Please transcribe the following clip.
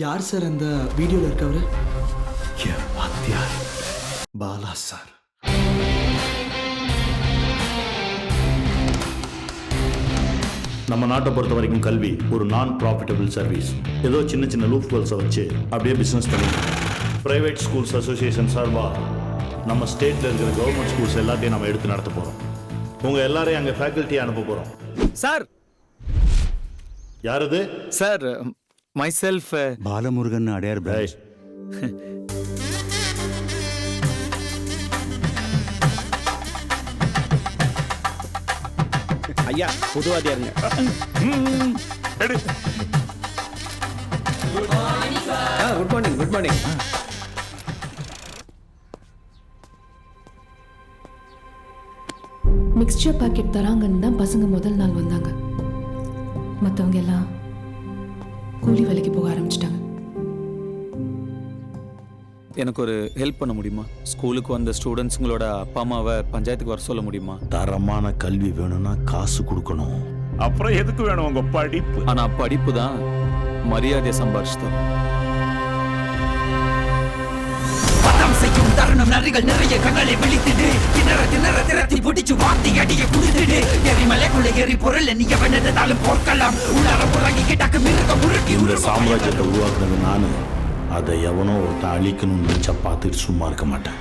யார் சார் அந்த வீடியோவில் இருக்கவர்? என் வாத்தியார் பாலா சார். நம்ம நாட்டை பொறுத்த வரைக்கும் கல்வி ஒரு நான் ப்ராஃபிட்டபிள் சர்வீஸ். ஏதோ சின்ன சின்ன லூப் ஹோல்ஸை வச்சு அப்படியே பிஸ்னஸ் பண்ணிக்கலாம். ப்ரைவேட் ஸ்கூல்ஸ் அசோசியேஷன் சார்பாக நம்ம ஸ்டேட்டில் இருக்கிற கவர்மெண்ட் ஸ்கூல்ஸ் எல்லாத்தையும் நம்ம எடுத்து நடத்த போகிறோம். உங்கள் எல்லாரையும் அங்கே ஃபேக்கல்ட்டியை அனுப்ப போகிறோம். சார் யார் அது? Sir myself Balamurugan Adyar Hey. ஐயா புதுவாதியாருங்க. Good morning good morning. Mixture packet தராங்கன்னு தான் பசங்க முதல் நாள் வந்தாங்க. மற்றவங்க எல்லாம் கூலி வேலைக்கு போக ஆரம்பிச்சிட்டாங்க. எனக்கு ஒரு ஹெல்ப் பண்ண முடியுமா? ஸ்கூலுக்கு வந்த ஸ்டூடெண்ட்ஸுங்களோட அப்பா அம்மாவை பஞ்சாயத்துக்கு வர சொல்ல முடியுமா? தரமான கல்வி வேணும்னா காசு கொடுக்கணும். அப்புறம் எதுக்கு வேணும் உங்க படிப்பு? ஆனா படிப்பு தான் மரியாதையை சம்பாரிச்சு செய்யும் தருணம் நரிகள் நிறைய கண்ணலை விழித்துடு திணற திணற திறத்தி பிடிச்சு வாந்தி அடிய குடித்துடு எரிமலைக்குள்ள எரி பொருள் நீ எவனதாலும் போர்க்கலாம் உள்ளார புறங்கி கிட்டக்கு மிருக முருகி இந்த சாம்ராஜ்யத்தை உருவாக்குனது நானு. அதை எவனோ ஒருத்தன் அழிக்கணும்னு நினைச்சா பார்த்துட்டு சும்மா இருக்க மாட்டேன்.